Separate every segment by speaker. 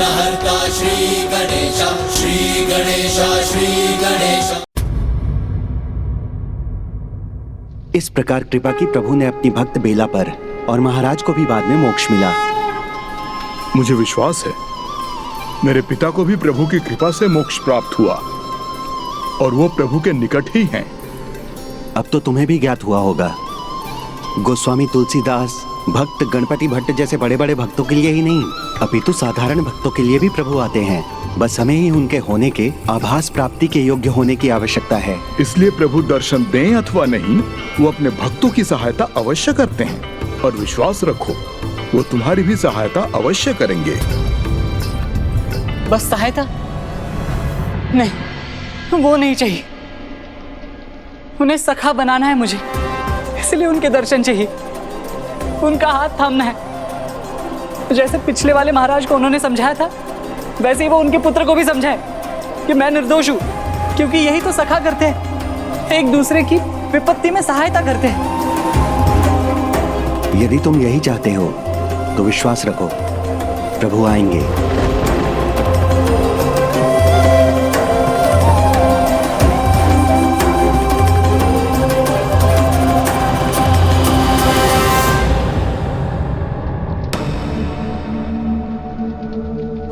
Speaker 1: विघ्नहर्ता श्री गणेश, श्री गणेश, श्री गणेश।
Speaker 2: इस प्रकार कृपा की प्रभु ने अपनी भक्त बेला पर और महाराज को भी बाद में मोक्ष मिला।
Speaker 3: मुझे विश्वास है मेरे पिता को भी प्रभु की कृपा से मोक्ष प्राप्त हुआ और वो प्रभु के निकट ही हैं।
Speaker 2: अब तो तुम्हें भी ज्ञात हुआ होगा, गोस्वामी तुलसीदास भक्त गणपति भट्ट जैसे बड़े बड़े भक्तों के लिए ही नहीं अपितु साधारण भक्तों के लिए भी प्रभु आते हैं। बस हमें ही उनके होने के आभास प्राप्ति के योग्य होने की आवश्यकता है।
Speaker 3: इसलिए प्रभु दर्शन दें अथवा नहीं, वो अपने भक्तों की सहायता अवश्य करते हैं और विश्वास रखो वो तुम्हारी भी सहायता अवश्य करेंगे।
Speaker 4: बस सहायता नहीं, वो नहीं चाहिए, उन्हें सखा बनाना है मुझे, इसलिए उनके दर्शन चाहिए, उनका हाथ थामना है। जैसे पिछले वाले महाराज को उन्होंने समझाया था, वैसे ही वो उनके पुत्र को भी समझाए कि मैं निर्दोष हूं, क्योंकि यही तो सखा करते हैं, एक दूसरे की विपत्ति में सहायता करते हैं।
Speaker 2: यदि तुम यही चाहते हो तो विश्वास रखो प्रभु आएंगे।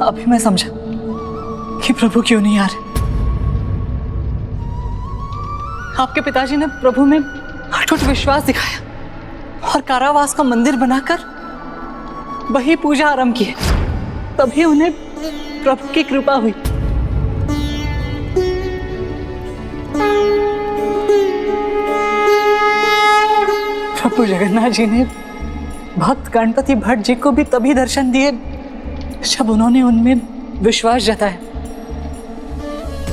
Speaker 4: अभी मैं समझा कि प्रभु क्यों नहीं आ रहे। आपके पिताजी ने प्रभु में अटूट विश्वास दिखाया और कारावास का मंदिर बनाकर वही पूजा आरंभ की, तभी उन्हें प्रभु की कृपा हुई। प्रभु जगन्नाथ जी ने भक्त गणपति भट्ट जी को भी तभी दर्शन दिए जब उन्होंने उनमें विश्वास जताया।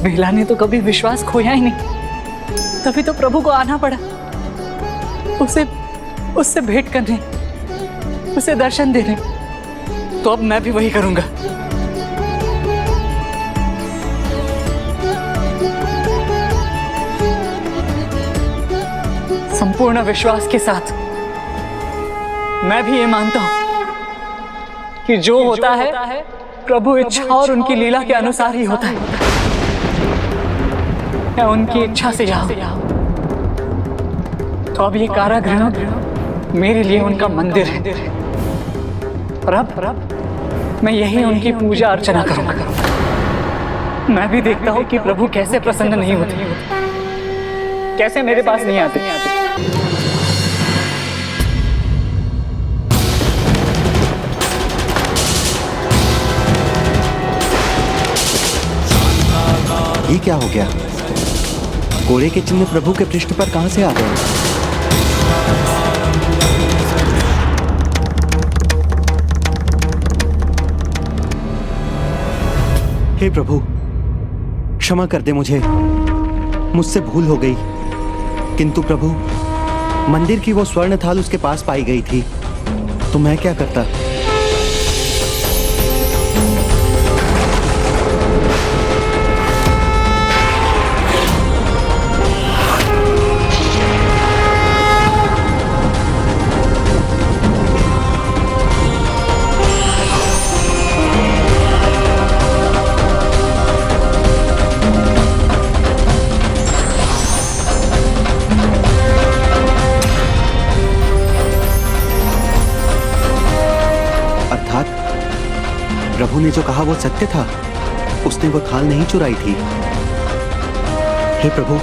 Speaker 4: बेला ने तो कभी विश्वास खोया ही नहीं, तभी तो प्रभु को आना पड़ा उससे भेंट करने, उसे दर्शन देने। तो अब मैं भी वही करूंगा। संपूर्ण विश्वास के साथ मैं भी ये मानता हूं कि जो होता है प्रभु इच्छा और उनकी लीला के अनुसार ही होता है। मैं उनकी इच्छा से जाऊं तो अब ये कारागृह मेरे लिए उनका मंदिर है और अब मैं यही उनकी पूजा अर्चना करूंगा। मैं भी देखता हूं कि प्रभु कैसे प्रसन्न नहीं होते, कैसे मेरे पास नहीं आते।
Speaker 2: ये क्या हो गया? कोड़े के चिन्ह प्रभु के पृष्ठ पर कहां से आ गए? हे प्रभु, क्षमा कर दे मुझसे भूल हो गई। किंतु प्रभु, मंदिर की वो स्वर्ण थाल उसके पास पाई गई थी, तो मैं क्या करता? प्रभु ने जो कहा वो सत्य था, उसने वो थाल नहीं चुराई थी। हे प्रभु,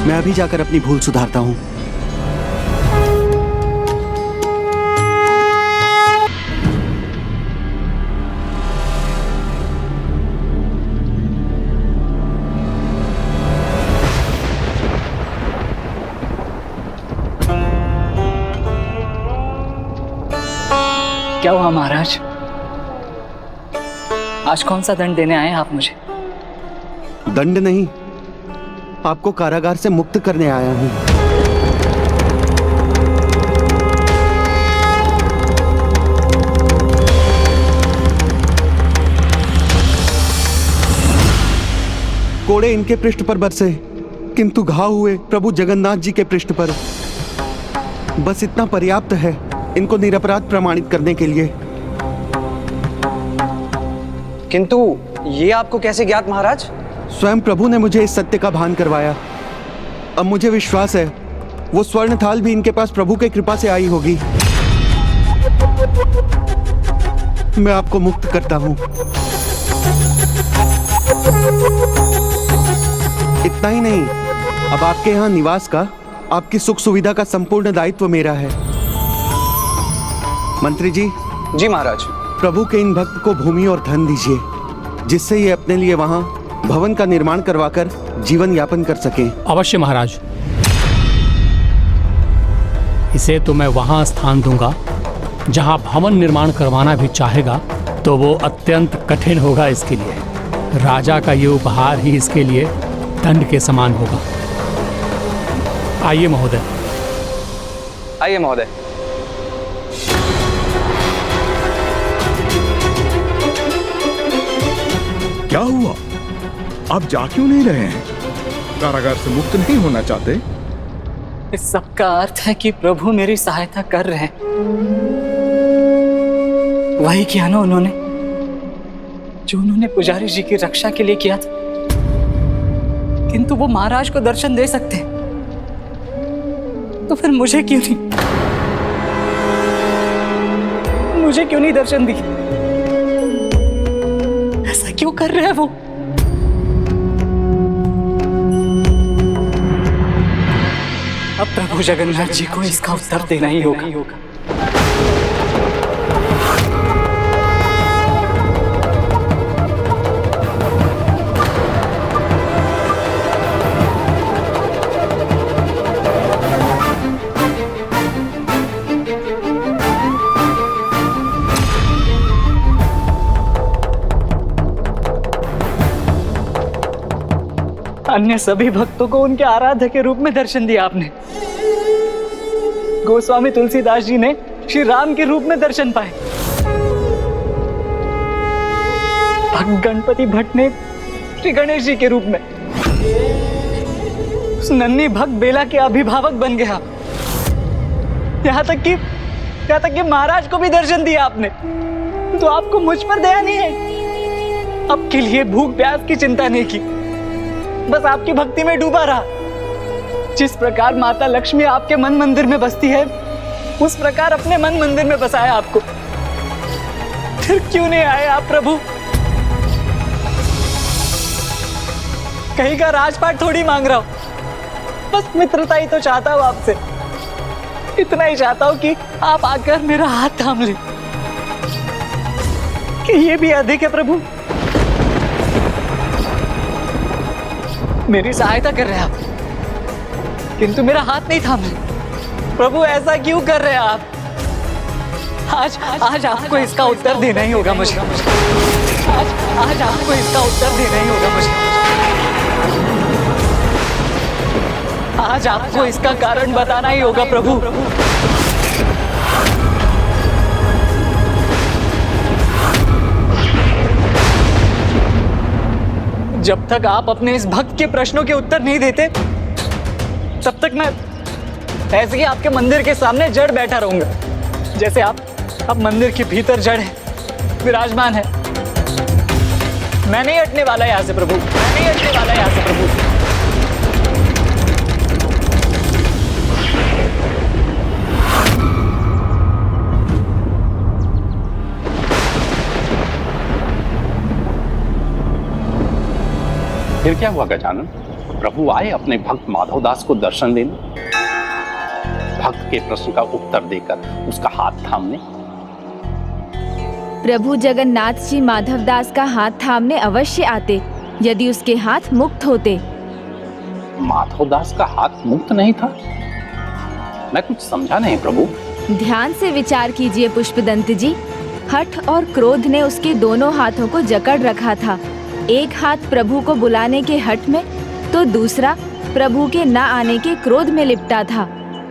Speaker 2: मैं अभी जाकर अपनी भूल सुधारता हूं।
Speaker 4: क्या हुआ महाराज? आज कौन सा दंड देने आए आप मुझे?
Speaker 2: दंड नहीं, आपको कारागार से मुक्त करने आया हूं। कोड़े इनके पृष्ठ पर बरसे, किंतु घाव हुए प्रभु जगन्नाथ जी के पृष्ठ पर। बस इतना पर्याप्त है इनको निरपराध प्रमाणित करने के लिए।
Speaker 5: किंतु ये आपको कैसे ज्ञात महाराज?
Speaker 2: स्वयं प्रभु ने मुझे इस सत्य का भान करवाया। अब मुझे विश्वास है वो स्वर्ण थाल भी इनके पास प्रभु की कृपा से आई होगी। मैं आपको मुक्त करता हूं। इतना ही नहीं, अब आपके यहाँ निवास का, आपकी सुख सुविधा का संपूर्ण दायित्व मेरा है। मंत्री जी।
Speaker 5: जी महाराज।
Speaker 2: प्रभु के इन भक्त को भूमि और धन दीजिए, जिससे ये अपने लिए वहां भवन का निर्माण करवाकर जीवन यापन कर सके।
Speaker 6: अवश्य महाराज, इसे तो मैं वहां स्थान दूंगा जहां भवन निर्माण करवाना भी चाहेगा तो वो अत्यंत कठिन होगा इसके लिए। राजा का ये उपहार ही इसके लिए दंड के समान होगा। आइए महोदय।
Speaker 5: आइए महोदय।
Speaker 3: क्या हुआ? आप जा क्यों नहीं रहे हैं? कारागार से मुक्त नहीं होना चाहते?
Speaker 4: इस सब का अर्थ है कि प्रभु मेरी सहायता कर रहे हैं। वही किया ना उन्होंने जो उन्होंने पुजारी जी की रक्षा के लिए किया था। किंतु वो महाराज को दर्शन दे सकते हैं, तो फिर मुझे क्यों नहीं? मुझे क्यों नहीं दर्शन दी? ऐसा क्यों कर रहे हैं वो? अब प्रभु जगन्नाथ जी को इसका उत्तर देना ही होगा। अन्य सभी भक्तों को उनके आराध्य के रूप में दर्शन दिया आपने। गोस्वामी तुलसीदास जी ने श्री राम के रूप में दर्शन पाए। भक्त गणपति भट्ट ने श्री गणेश जी के रूप में। उस नन्ही भक्त बेला के अभिभावक बन गया। यहाँ तक कि महाराज को भी दर्शन दिया आपने। तो आपको मुझ पर दया नहीं है? अब के लिए भूख प्यास की चिंता नहीं की, बस आपकी भक्ति में डूबा रहा। जिस प्रकार माता लक्ष्मी आपके मन मंदिर में बसती है, उस प्रकार अपने मन मंदिर में बसाया आपको। फिर क्यों नहीं आए आप प्रभु? कहीं का राजपाट थोड़ी मांग रहा हूं, बस मित्रता ही तो चाहता हूं आपसे। इतना ही चाहता हूं कि आप आकर मेरा हाथ थाम ले। कि ये भी अधिक है प्रभु? मेरी सहायता कर रहे हैं आप, किंतु मेरा हाथ नहीं थाम रहे। प्रभु ऐसा क्यों कर रहे हैं आप? आज आपको इसका उत्तर देना ही होगा मुझे। आज आपको इसका उत्तर देना ही होगा मुझे। आज आपको इसका कारण बताना ही होगा प्रभु। जब तक आप अपने इस भक्त के प्रश्नों के उत्तर नहीं देते, तब तक मैं ऐसे ही आपके मंदिर के सामने जड़ बैठा रहूंगा, जैसे आप मंदिर के भीतर जड़ है, विराजमान है। मैं नहीं हटने वाला यहाँ से प्रभु, मैं नहीं हटने वाला यहाँ से प्रभु।
Speaker 7: फिर क्या हुआ गजानन? प्रभु आए अपने भक्त माधवदास को दर्शन देने, भक्त के प्रश्न का उत्तर देकर उसका हाथ थामने।
Speaker 8: प्रभु जगन्नाथ जी माधवदास का हाथ थामने अवश्य आते, यदि उसके हाथ मुक्त होते।
Speaker 7: माधवदास का हाथ मुक्त नहीं था? मैं कुछ समझा नहीं प्रभु।
Speaker 8: ध्यान से विचार कीजिए पुष्पदंत जी। हठ और क्रोध ने उसके दोनों हाथों को जकड़ रखा था। एक हाथ प्रभु को बुलाने के हठ में, तो दूसरा प्रभु के न आने के क्रोध में लिपटा था।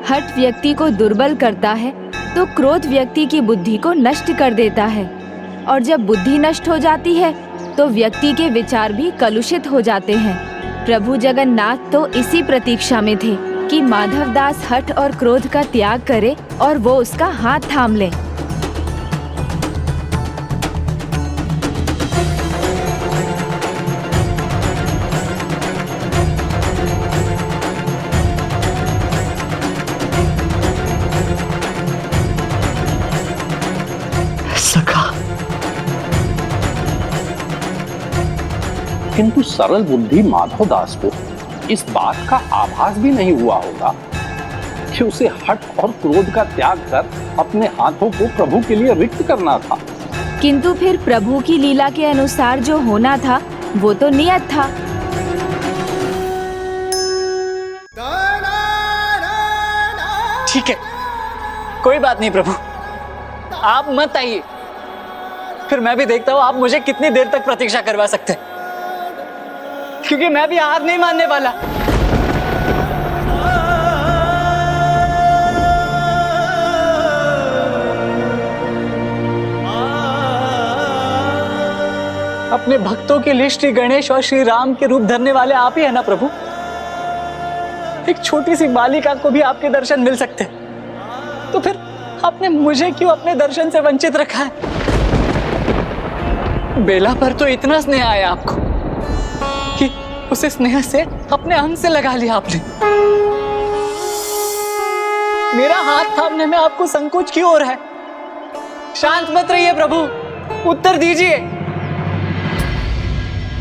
Speaker 8: हठ व्यक्ति को दुर्बल करता है, तो क्रोध व्यक्ति की बुद्धि को नष्ट कर देता है। और जब बुद्धि नष्ट हो जाती है, तो व्यक्ति के विचार भी कलुषित हो जाते हैं। प्रभु जगन्नाथ तो इसी प्रतीक्षा में थे कि माधवदास हठ और क्रोध का त्याग करे और वो उसका हाथ थाम ले।
Speaker 7: किंतु सरल बुद्धि माधवदास को इस बात का आभास भी नहीं हुआ होगा कि उसे हठ और क्रोध का त्याग कर अपने हाथों को प्रभु के लिए रिक्त करना था।
Speaker 8: किंतु फिर प्रभु की लीला के अनुसार जो होना था वो तो नियत था।
Speaker 4: ठीक है, कोई बात नहीं प्रभु, आप मत आइए। फिर मैं भी देखता हूं आप मुझे कितनी देर तक प्रतीक्षा करवा सकते हैं, क्योंकि मैं भी हार नहीं मानने वाला। अपने भक्तों के लिए श्री गणेश और श्री राम के रूप धरने वाले आप ही है ना प्रभु। एक छोटी सी बालिका को भी आपके दर्शन मिल सकते, तो फिर आपने मुझे क्यों अपने दर्शन से वंचित रखा है? बेला पर तो इतना स्नेह आया आपको कि उसे स्नेह से अपने अंग से लगा लिया आपने। मेरा हाथ थामने में आपको संकोच क्यों हो रहा है? शांत मत रहिए प्रभु, उत्तर दीजिए।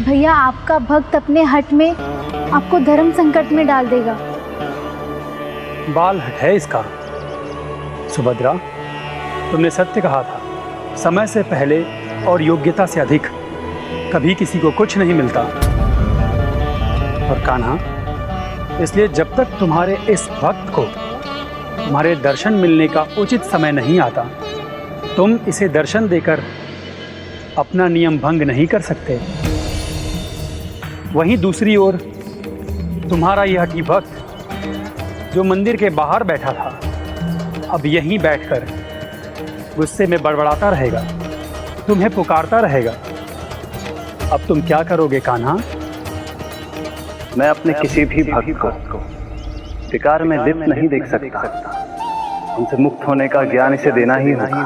Speaker 9: भैया, आपका भक्त अपने हठ में आपको धर्म संकट में डाल देगा।
Speaker 10: बाल हट है इसका। सुभद्रा, तुमने सत्य कहा था, समय से पहले और योग्यता से अधिक कभी किसी को कुछ नहीं मिलता। और कान्हा, इसलिए जब तक तुम्हारे इस भक्त को तुम्हारे दर्शन मिलने का उचित समय नहीं आता, तुम इसे दर्शन देकर अपना नियम भंग नहीं कर सकते। वहीं दूसरी ओर तुम्हारा यह हठी भक्त जो मंदिर के बाहर बैठा था, अब यहीं बैठकर गुस्से में बड़बड़ाता रहेगा, तुम्हें पुकारता रहेगा। अब तुम क्या करोगे कान्हा?
Speaker 11: मैं अपने किसी भी भक्त को विकार में लिप्त नहीं देख सकता। उनसे मुक्त होने का ज्ञान इसे देना ही होगा,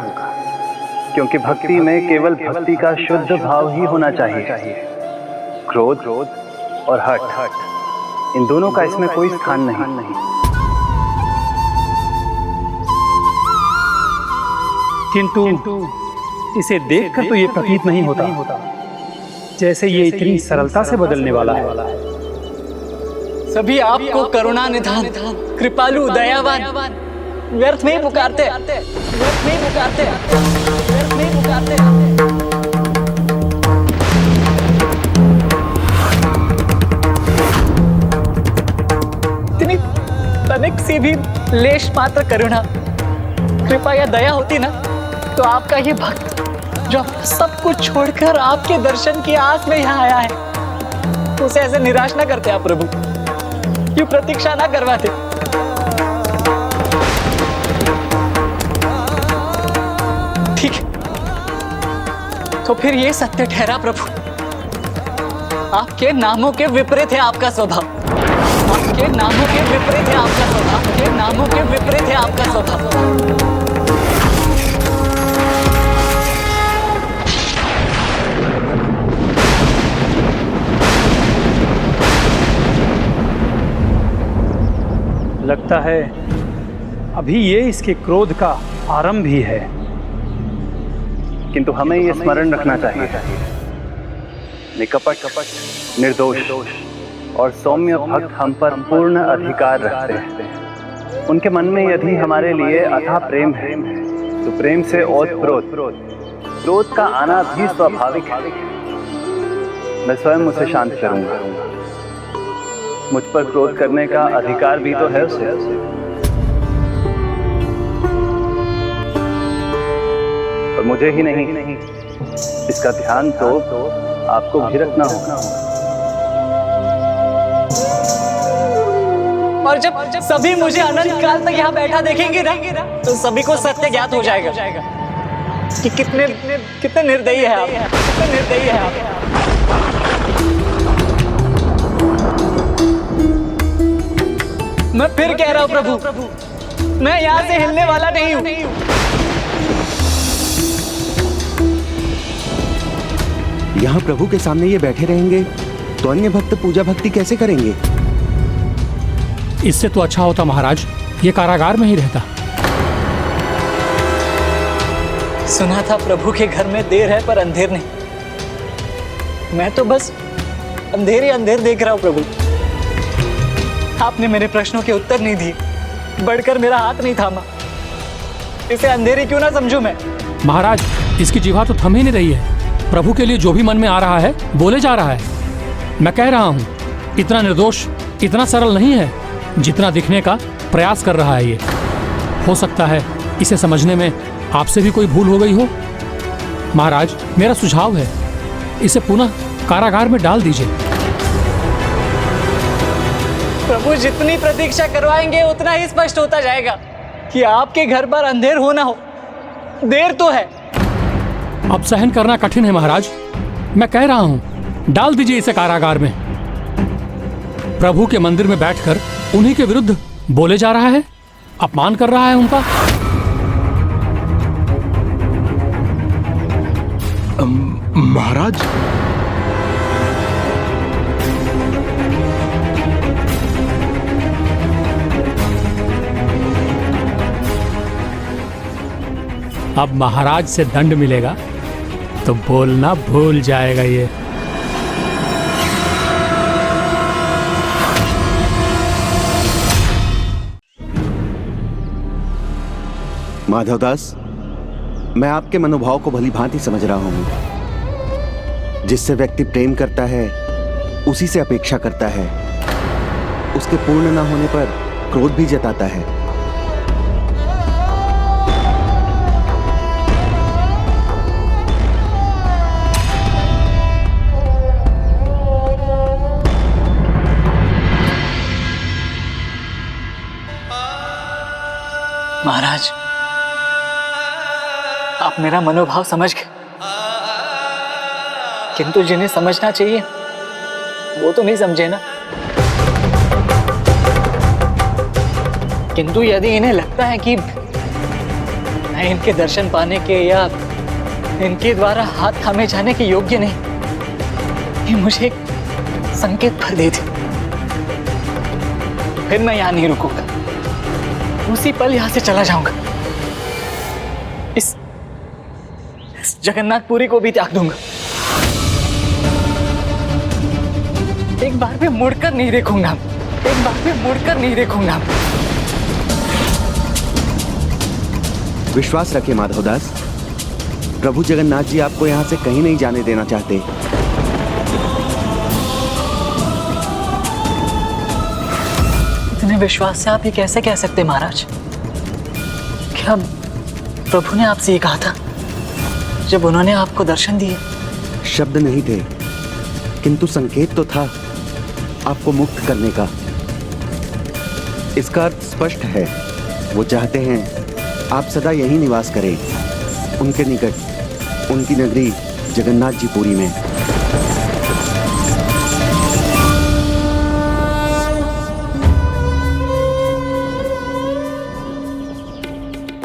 Speaker 11: क्योंकि भक्ति में केवल भक्ति का शुद्ध भाव ही होना चाहिए। क्रोध और हठ, इन दोनों का इसमें कोई स्थान नहीं।
Speaker 10: किंतु इसे देखकर तो ये प्रतीत नहीं होता जैसे ये इतनी सरलता से बदलने वाला है।
Speaker 4: सभी आपको करुणा निधान, कृपालु, दयावान व्यर्थ में ही पुकारते, व्यर्थ में ही पुकारते, व्यर्थ में ही पुकारते। इतनी तनिक सी भी लेश मात्र करुणा, कृपा या दया होती ना, तो आपका ये भक्त जो सब कुछ छोड़कर आपके दर्शन की आस में यहाँ आया है, उसे ऐसे निराश ना करते आप प्रभु, क्यों प्रतीक्षा ना करवाते। ठीक है, तो फिर ये सत्य ठहरा प्रभु, आपके नामों के विपरीत है आपका स्वभाव, आपके नामों के विपरीत है आपका स्वभाव, आपके नामों के विपरीत है आपका स्वभाव।
Speaker 10: लगता है अभी ये इसके क्रोध का आरंभ ही है।
Speaker 11: किंतु हमें ये स्मरण रखना चाहिए, निकपट, निर्दोष और सौम्य भक्त हम पर पूर्ण अधिकार रखते हैं। उनके मन में यदि हमारे लिए अथाह प्रेम है, तो प्रेम से क्रोध का आना भी स्वाभाविक है। मैं स्वयं उसे शांत करूंगा। मुझ पर क्रोध करने का अधिकार भी तो है उसे। और मुझे ही नहीं, इसका ध्यान तो आपको भी रखना होगा।
Speaker 4: और जब सभी मुझे अनंत काल तक यहाँ बैठा देखेंगे ना, तो सभी को सत्य ज्ञात हो जाएगा कि कितने निर्दयी है आप, कितने निर्दयी है आप। मैं फिर कह रहा हूं प्रभु, मैं यहां से हिलने वाला नहीं हूं।
Speaker 2: यहाँ प्रभु के सामने ये बैठे रहेंगे तो अन्य भक्त पूजा भक्ति कैसे करेंगे?
Speaker 6: इससे तो अच्छा होता महाराज ये कारागार में ही रहता।
Speaker 4: सुना था प्रभु के घर में देर है पर अंधेर नहीं। मैं तो बस अंधेर ही अंधेर देख रहा हूं प्रभु। आपने मेरे प्रश्नों के उत्तर नहीं दिए, बढ़कर मेरा हाथ नहीं थामा। इसे अंधेरी क्यों ना समझूं मैं?
Speaker 6: महाराज, इसकी जीवा तो थम ही नहीं रही है। प्रभु के लिए जो भी मन में आ रहा है बोले जा रहा है। मैं कह रहा हूँ, इतना निर्दोष, इतना सरल नहीं है जितना दिखने का प्रयास कर रहा है ये। हो सकता है इसे समझने में आपसे भी कोई भूल हो गई हो। महाराज, मेरा सुझाव है, इसे पुनः कारागार में डाल दीजिए।
Speaker 4: प्रभु, जितनी प्रतीक्षा करवाएंगे उतना ही स्पष्ट होता जाएगा कि आपके घर पर अंधेर होना हो। देर तो है।
Speaker 6: अब सहन करना कठिन है महाराज। मैं कह रहा हूं, डाल दीजिए इसे कारागार में। प्रभु के मंदिर में बैठकर उन्हीं के विरुद्ध बोले जा रहा है, अपमान कर रहा है उनका।
Speaker 3: महाराज,
Speaker 6: अब महाराज से दंड मिलेगा तो बोलना भूल जाएगा ये।
Speaker 2: माधवदास, मैं आपके मनोभाव को भली भांति समझ रहा हूं। जिससे व्यक्ति प्रेम करता है उसी से अपेक्षा करता है, उसके पूर्ण न होने पर क्रोध भी जताता है।
Speaker 4: महाराज, आप मेरा मनोभाव समझ गए, किंतु जिन्हें समझना चाहिए वो तो नहीं समझे ना। किंतु यदि इन्हें लगता है कि मैं इनके दर्शन पाने के या इनके द्वारा हाथ थामे जाने के योग्य नहीं, ये मुझे एक संकेत भर दे दे, तो फिर मैं यहां नहीं रुकूंगा। उसी पल यहां से चला जाऊंगा। इस जगन्नाथपुरी को भी त्याग दूंगा। एक बार भी मुड़कर नहीं देखूंगा। एक बार भी मुड़कर नहीं देखूंगा।
Speaker 2: विश्वास रखिए माधवदास, प्रभु जगन्नाथ जी आपको यहां से कहीं नहीं जाने देना चाहते।
Speaker 4: इतने विश्वास से आप ये कैसे कह सकते महाराज? क्या प्रभु ने आपसे ये कहा था जब उन्होंने आपको दर्शन दिए?
Speaker 2: शब्द नहीं थे, किंतु संकेत तो था आपको मुक्त करने का। इसका अर्थ स्पष्ट है, वो चाहते हैं आप सदा यहीं निवास करें, उनके निकट, उनकी नगरी जगन्नाथ जी पुरी में।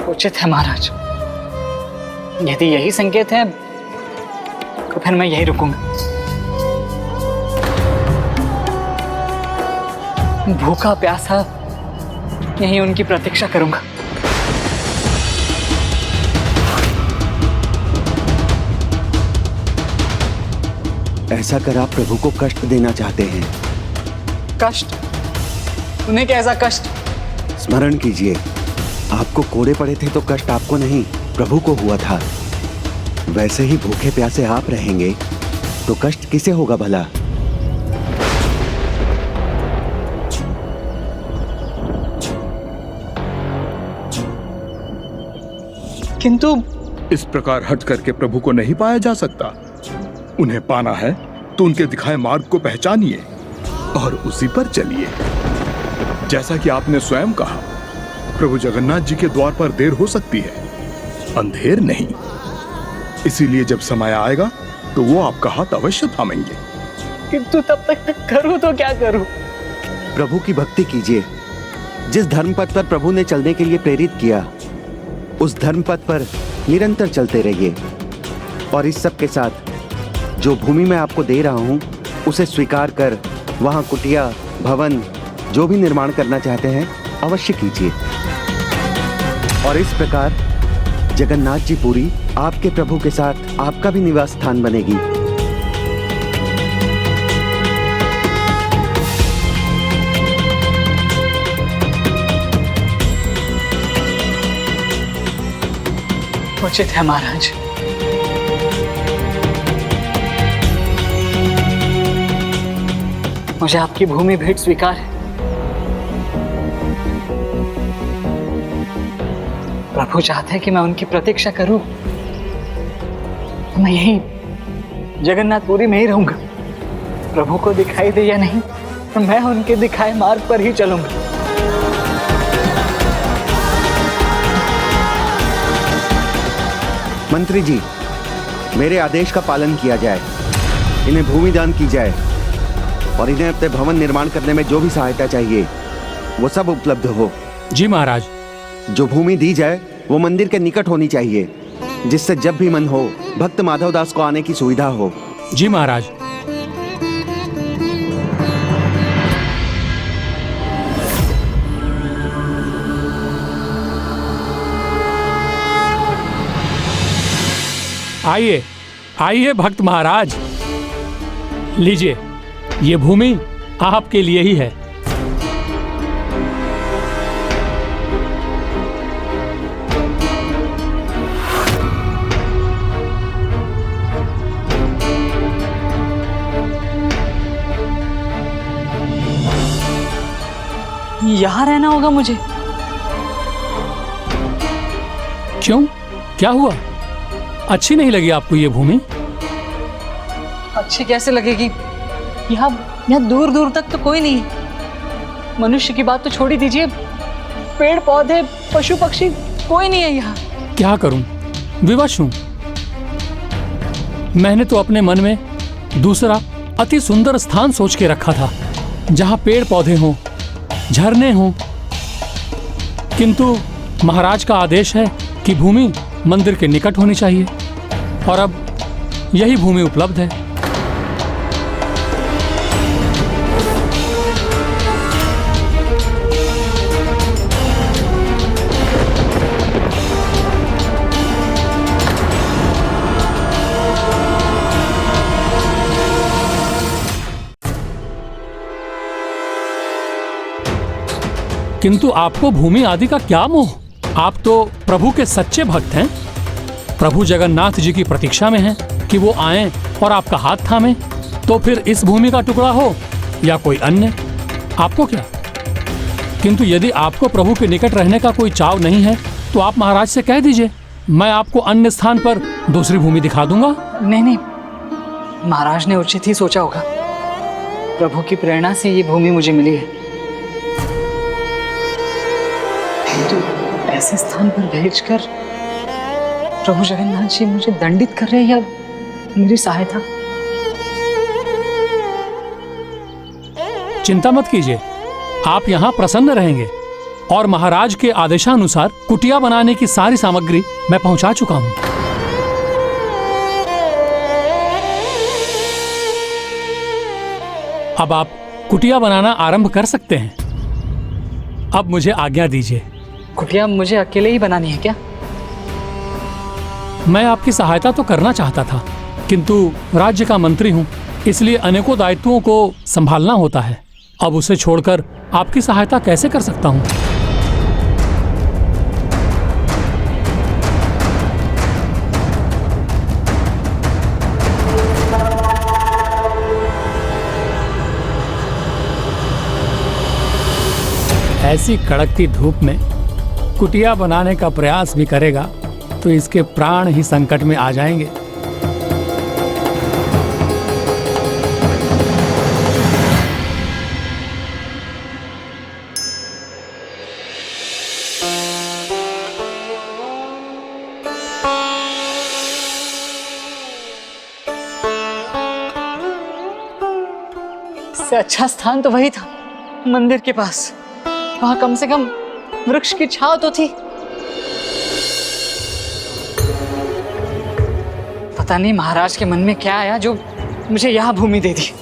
Speaker 4: उचित है महाराज, यदि यही संकेत है तो फिर मैं यहीं रुकूंगा। भूखा प्यासा यहीं उनकी प्रतीक्षा करूंगा।
Speaker 2: ऐसा कर आप प्रभु को कष्ट देना चाहते हैं।
Speaker 4: कष्ट? उन्हें कैसा कष्ट?
Speaker 2: स्मरण कीजिए, आपको कोड़े पड़े थे तो कष्ट आपको नहीं प्रभु को हुआ था। वैसे ही भूखे प्यासे आप रहेंगे तो कष्ट किसे होगा भला?
Speaker 4: किंतु
Speaker 3: इस प्रकार हट करके प्रभु को नहीं पाया जा सकता। उन्हें पाना है तो उनके दिखाए मार्ग को पहचानिए और उसी पर चलिए। जैसा कि आपने स्वयं कहा, प्रभु जगन्नाथ जी के द्वार पर देर हो सकती है, अंधेर नहीं। इसीलिए जब समय आएगा तो वो आपका हाथ अवश्य थामेंगे।
Speaker 4: किंतु तब तक मैं करूं तो क्या करूं?
Speaker 2: प्रभु की भक्ति कीजिए। जिस धर्म पथ पर प्रभु ने चलने के लिए प्रेरित किया, उस धर्म पथ पर निरंतर चलते रहिए। और इस सब के साथ जो भूमि मैं आपको दे रहा हूं, उसे स्वीकार कर वहां कुटिया, भवन जो भी निर्माण करना चाहते हैं अवश्य कीजिए। और इस प्रकार जगन्नाथ जी पुरी आपके प्रभु के साथ आपका भी निवास स्थान बनेगी।
Speaker 4: उचित है महाराज। मुझे आपकी भूमि भेंट स्वीकार है। प्रभु चाहते हैं कि मैं उनकी प्रतीक्षा करूं। मैं यही जगन्नाथपुरी में ही रहूंगा। प्रभु को दिखाई दे या नहीं, मैं उनके दिखाए मार्ग पर ही चलूंगा।
Speaker 2: मंत्री जी, मेरे आदेश का पालन किया जाए, इन्हें भूमि दान की जाए और इन्हें अपने भवन निर्माण करने में जो भी सहायता चाहिए वो सब उपलब्ध हो।
Speaker 6: जी महाराज।
Speaker 2: जो भूमि दी जाए वो मंदिर के निकट होनी चाहिए, जिससे जब भी मन हो भक्त माधवदास को आने की सुविधा हो।
Speaker 6: जी महाराज। आइए आइए भक्त महाराज, लीजिए, ये भूमि आपके लिए ही है।
Speaker 4: यहां रहना होगा मुझे।
Speaker 6: क्यों, क्या हुआ? अच्छी नहीं लगी आपको ये भूमि?
Speaker 4: अच्छी कैसे लगेगी? यहाँ दूर दूर तक तो कोई नहीं है। मनुष्य की बात तो छोड़ ही दीजिए, पेड़ पौधे पशु पक्षी कोई नहीं है यहाँ।
Speaker 6: क्या करूं, विवश हूं। मैंने तो अपने मन में दूसरा अति सुंदर स्थान सोच के रखा था, जहां पेड़ पौधे हों, झरने हों, किंतु महाराज का आदेश है कि भूमि मंदिर के निकट होनी चाहिए और अब यही भूमि उपलब्ध है। किंतु आपको भूमि आदि का क्या मोह? आप तो प्रभु के सच्चे भक्त हैं। प्रभु जगन्नाथ जी की प्रतीक्षा में हैं कि वो आएं और आपका हाथ थामें। तो फिर इस भूमि का टुकड़ा हो या कोई अन्य, आपको क्या? किंतु यदि आपको प्रभु के निकट रहने का कोई चाव नहीं है तो आप महाराज से कह दीजिए, मैं आपको अन्य स्थान पर दूसरी भूमि दिखा दूंगा।
Speaker 4: नहीं, महाराज ने उचित ही सोचा होगा। प्रभु की प्रेरणा से ये भूमि मुझे मिली है। तो ऐसे स्थान पर भेजकर प्रभु जगन्नाथ जी मुझे दंडित कर रहे हैं या मेरी सहायता?
Speaker 6: चिंता मत कीजिए, आप यहाँ प्रसन्न रहेंगे और महाराज के आदेशानुसार कुटिया बनाने की सारी सामग्री मैं पहुंचा चुका हूं। अब आप कुटिया बनाना आरंभ कर सकते हैं। अब मुझे आज्ञा दीजिए।
Speaker 4: कुटिया मुझे अकेले ही बनानी है क्या?
Speaker 6: मैं आपकी सहायता तो करना चाहता था, किंतु राज्य का मंत्री हूं, इसलिए अनेकों दायित्वों को संभालना होता है। अब उसे छोड़कर आपकी सहायता कैसे कर सकता हूं? ऐसी कड़कती धूप में कुटिया बनाने का प्रयास भी करेगा तो इसके प्राण ही संकट में आ जाएंगे।
Speaker 4: इससे अच्छा स्थान तो वही था, मंदिर के पास। वहां कम से कम वृक्ष की छांव तो थी। पता नहीं महाराज के मन में क्या आया जो मुझे यह भूमि दे दी।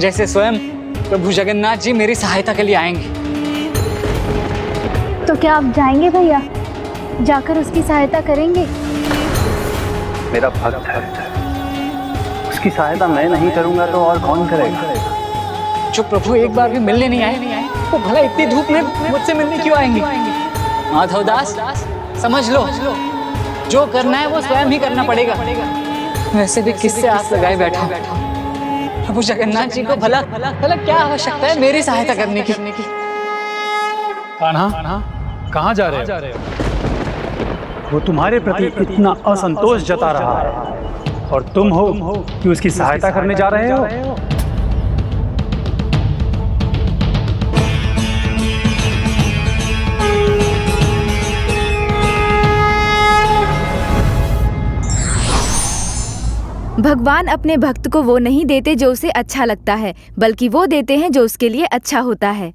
Speaker 4: जैसे स्वयं प्रभु जगन्नाथ जी मेरी सहायता के लिए आएंगे।
Speaker 9: तो क्या आप जाएंगे भैया? जाकर उसकी सहायता करेंगे?
Speaker 11: मेरा भक्त है, उसकी सहायता मैं नहीं करूंगा तो और कौन करेगा?
Speaker 4: जो प्रभु एक बार भी मिलने नहीं आए, वो भला इतनी धूप में मुझसे मिलने क्यों आएंगे? माधवदास, समझ लो, जो करना है वो स्वयं ही करना पड़ेगा। वैसे भी किससे आस लगाए बैठा प्रभु जगन्नाथ जी को भला भला क्या आवश्यकता है मेरी सहायता करने की।
Speaker 10: कान्हा, कहाँ जा रहे हो? वो तुम्हारे प्रति इतना असंतोष जता रहा है और तुम हो कि उसकी सहायता करने जा रहे हो।
Speaker 8: भगवान अपने भक्त को वो नहीं देते जो उसे अच्छा लगता है, बल्कि वो देते हैं जो उसके लिए अच्छा होता है।